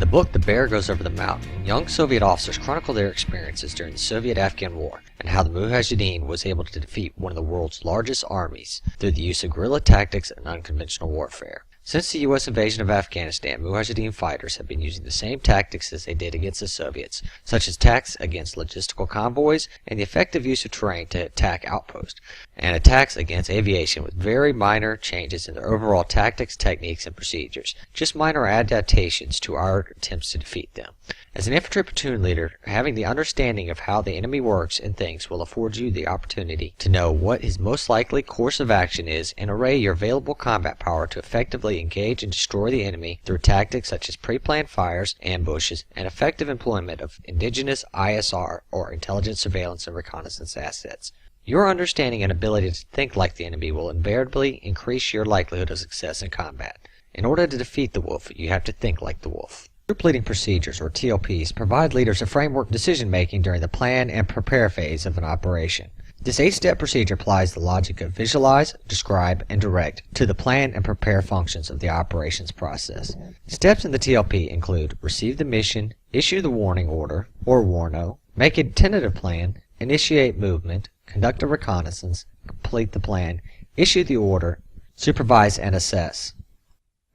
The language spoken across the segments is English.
In the book The Bear Goes Over the Mountain, young Soviet officers chronicle their experiences during the Soviet-Afghan War and how the Mujahideen was able to defeat one of the world's largest armies through the use of guerrilla tactics and unconventional warfare. Since the U.S. invasion of Afghanistan, Mujahideen fighters have been using the same tactics as they did against the Soviets, such as attacks against logistical convoys and the effective use of terrain to attack outposts, and attacks against aviation with very minor changes in their overall tactics, techniques, and procedures, just minor adaptations to our attempts to defeat them. As an infantry platoon leader, having the understanding of how the enemy works and thinks will afford you the opportunity to know what his most likely course of action is and array your available combat power to effectively engage and destroy the enemy through tactics such as pre-planned fires, ambushes, and effective employment of indigenous ISR or intelligence, surveillance, and reconnaissance assets. Your understanding and ability to think like the enemy will invariably increase your likelihood of success in combat. In order to defeat the wolf, you have to think like the wolf. Troop leading procedures, or TLPs, provide leaders a framework for decision-making during the plan and prepare phase of an operation. This 8-step procedure applies the logic of visualize, describe, and direct to the plan and prepare functions of the operations process. Steps in the TLP include receive the mission, issue the warning order, or warno, make a tentative plan, initiate movement, conduct a reconnaissance, complete the plan, issue the order, supervise, and assess.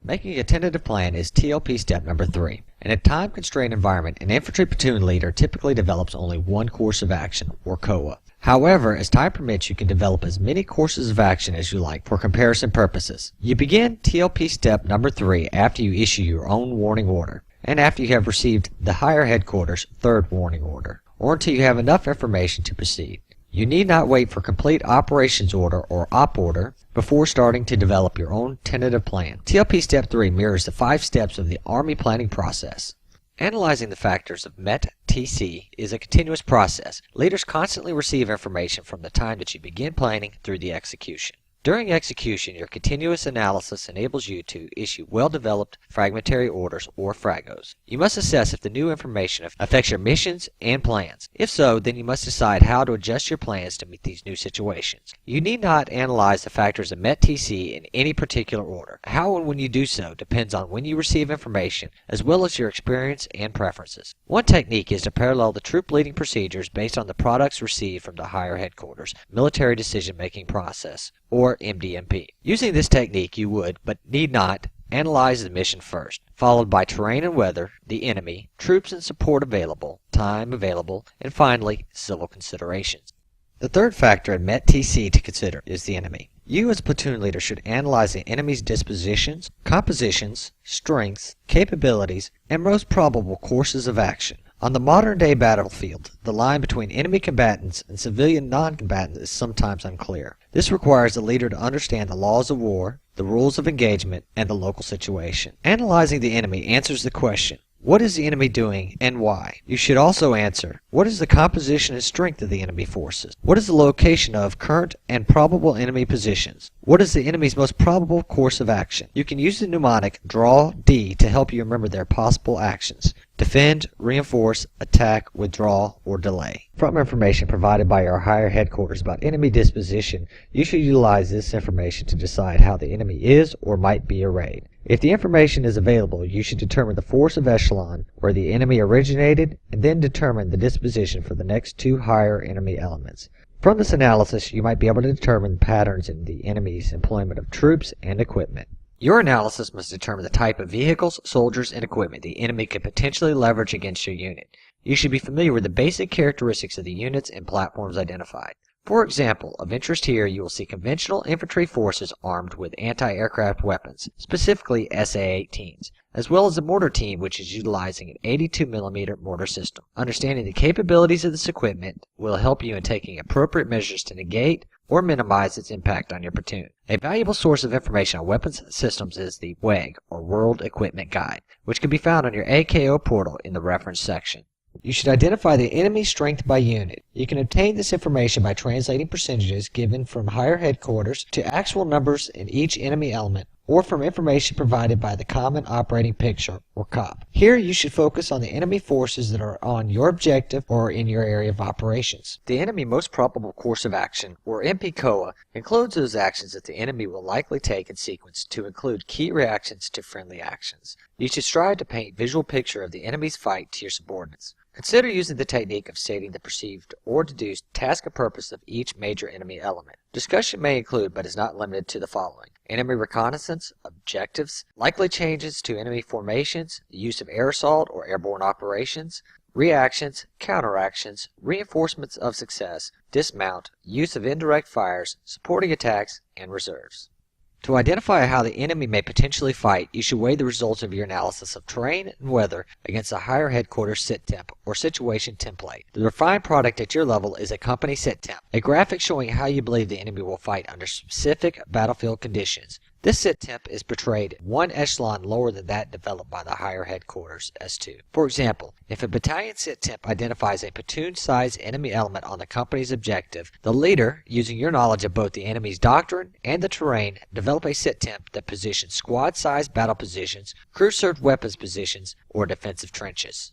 Making a tentative plan is TLP step number 3. In a time-constrained environment, an infantry platoon leader typically develops only one course of action, or COA. However, as time permits, you can develop as many courses of action as you like for comparison purposes. You begin TLP step number 3 after you issue your own warning order, and after you have received the higher headquarters' third warning order, or until you have enough information to proceed. You need not wait for complete operations order or op order before starting to develop your own tentative plan. TLP Step 3 mirrors the 5 steps of the Army planning process. Analyzing the factors of MET-TC is a continuous process. Leaders constantly receive information from the time that you begin planning through the execution. During execution, your continuous analysis enables you to issue well-developed fragmentary orders or fragos. You must assess if the new information affects your missions and plans. If so, then you must decide how to adjust your plans to meet these new situations. You need not analyze the factors of MET-TC in any particular order. How and when you do so depends on when you receive information, as well as your experience and preferences. One technique is to parallel the troop leading procedures based on the products received from the higher headquarters military decision-making process, or MDMP. Using this technique, you would, but need not, analyze the mission first, followed by terrain and weather, the enemy, troops and support available, time available, and finally, civil considerations. The third factor in MET-TC to consider is the enemy. You as platoon leader should analyze the enemy's dispositions, compositions, strengths, capabilities, and most probable courses of action. On the modern-day battlefield, the line between enemy combatants and civilian non-combatants is sometimes unclear. This requires the leader to understand the laws of war, the rules of engagement, and the local situation. Analyzing the enemy answers the question, what is the enemy doing and why? You should also answer, what is the composition and strength of the enemy forces? What is the location of current and probable enemy positions? What is the enemy's most probable course of action? You can use the mnemonic draw D to help you remember their possible actions. Defend, reinforce, attack, withdraw, or delay. From information provided by our higher headquarters about enemy disposition, you should utilize this information to decide how the enemy is or might be arrayed. If the information is available, you should determine the force of echelon where the enemy originated, and then determine the disposition for the next 2 higher enemy elements. From this analysis, you might be able to determine patterns in the enemy's employment of troops and equipment. Your analysis must determine the type of vehicles, soldiers, and equipment the enemy could potentially leverage against your unit. You should be familiar with the basic characteristics of the units and platforms identified. For example, of interest here, you will see conventional infantry forces armed with anti-aircraft weapons, specifically SA-18s, as well as a mortar team which is utilizing an 82mm mortar system. Understanding the capabilities of this equipment will help you in taking appropriate measures to negate or minimize its impact on your platoon. A valuable source of information on weapons systems is the WEG, or World Equipment Guide, which can be found on your AKO portal in the reference section. You should identify the enemy strength by unit. You can obtain this information by translating percentages given from higher headquarters to actual numbers in each enemy element, or from information provided by the Common Operating Picture, or COP. Here you should focus on the enemy forces that are on your objective or in your area of operations. The enemy most probable course of action, or MPCOA, includes those actions that the enemy will likely take in sequence to include key reactions to friendly actions. You should strive to paint a visual picture of the enemy's fight to your subordinates. Consider using the technique of stating the perceived or deduced task and purpose of each major enemy element. Discussion may include, but is not limited to, the following: enemy reconnaissance, objectives, likely changes to enemy formations, the use of air assault or airborne operations, reactions, counteractions, reinforcements of success, dismount, use of indirect fires, supporting attacks, and reserves. To identify how the enemy may potentially fight, you should weigh the results of your analysis of terrain and weather against a higher headquarters sit temp or situation template. The refined product at your level is a company sit temp, a graphic showing how you believe the enemy will fight under specific battlefield conditions. This sit temp is portrayed one echelon lower than that developed by the higher headquarters S2. For example, if a battalion sit temp identifies a platoon-sized enemy element on the company's objective, the leader, using your knowledge of both the enemy's doctrine and the terrain, develop a sit temp that positions squad-sized battle positions, crew-served weapons positions, or defensive trenches.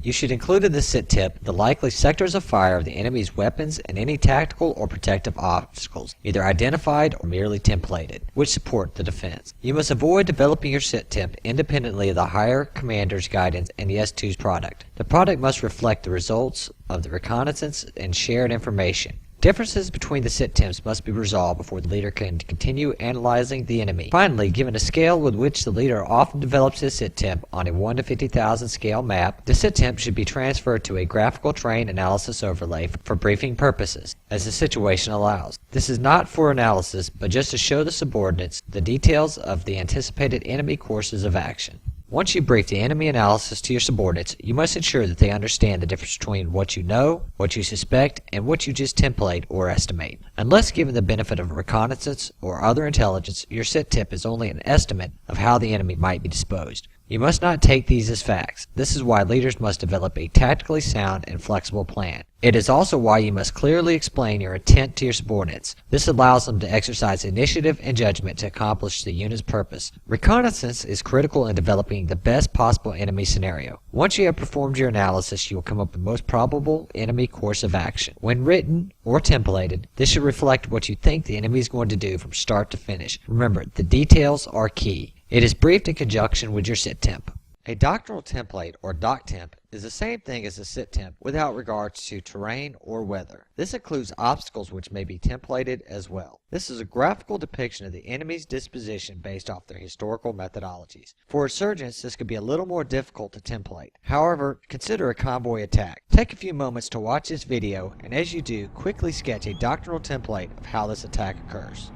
You should include in the sit temp the likely sectors of fire of the enemy's weapons and any tactical or protective obstacles, either identified or merely templated, which support the defense. You must avoid developing your sit temp independently of the higher commander's guidance and the S2's product. The product must reflect the results of the reconnaissance and shared information. Differences between the sit temps must be resolved before the leader can continue analyzing the enemy. Finally, given a scale with which the leader often develops his sit temp on a 1 to 50,000 scale map, the sit temp should be transferred to a graphical terrain analysis overlay for briefing purposes, as the situation allows. This is not for analysis, but just to show the subordinates the details of the anticipated enemy courses of action. Once you brief the enemy analysis to your subordinates, you must ensure that they understand the difference between what you know, what you suspect, and what you just template or estimate. Unless given the benefit of reconnaissance or other intelligence, your sit temp is only an estimate of how the enemy might be disposed. You must not take these as facts. This is why leaders must develop a tactically sound and flexible plan. It is also why you must clearly explain your intent to your subordinates. This allows them to exercise initiative and judgment to accomplish the unit's purpose. Reconnaissance is critical in developing the best possible enemy scenario. Once you have performed your analysis, you will come up with the most probable enemy course of action. When written or templated, this should reflect what you think the enemy is going to do from start to finish. Remember, the details are key. It is briefed in conjunction with your sit temp. A doctrinal template, or doc temp, is the same thing as a sit temp without regards to terrain or weather. This includes obstacles which may be templated as well. This is a graphical depiction of the enemy's disposition based off their historical methodologies. For insurgents, this could be a little more difficult to template. However, consider a convoy attack. Take a few moments to watch this video, and as you do, quickly sketch a doctrinal template of how this attack occurs.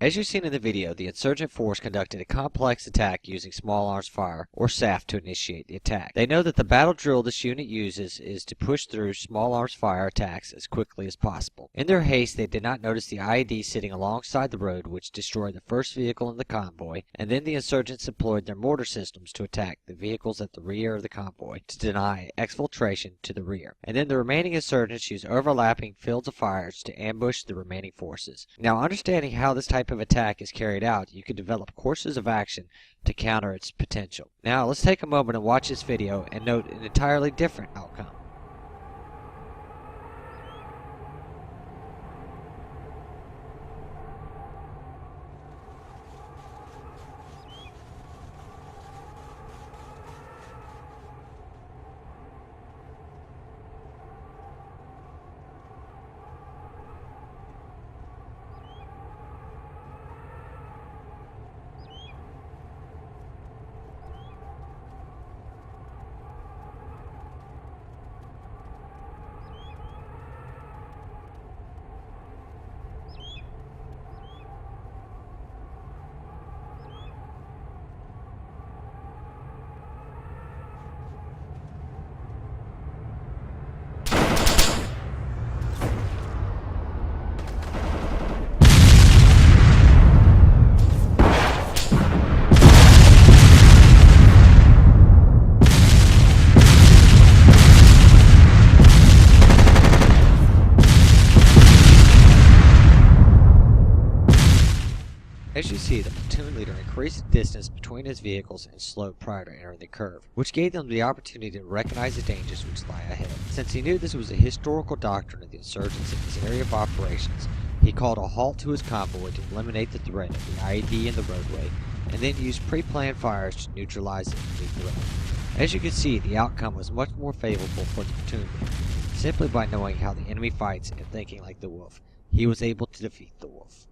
As you've seen in the video, the insurgent force conducted a complex attack using small arms fire, or SAF, to initiate the attack. They know that the battle drill this unit uses is to push through small arms fire attacks as quickly as possible. In their haste, they did not notice the IED sitting alongside the road, which destroyed the first vehicle in the convoy, and then the insurgents employed their mortar systems to attack the vehicles at the rear of the convoy to deny exfiltration to the rear. And then the remaining insurgents used overlapping fields of fires to ambush the remaining forces. Now, understanding how this type of attack is carried out, you can develop courses of action to counter its potential. Now, let's take a moment and watch this video and note an entirely different outcome. increased the distance between his vehicles and slowed prior to entering the curve, which gave them the opportunity to recognize the dangers which lie ahead. Since he knew this was a historical doctrine of the insurgents in his area of operations, he called a halt to his convoy to eliminate the threat of the IED in the roadway, and then used pre-planned fires to neutralize the enemy threat. As you can see, the outcome was much more favorable for the platoon leader. Simply by knowing how the enemy fights and thinking like the wolf, he was able to defeat the wolf.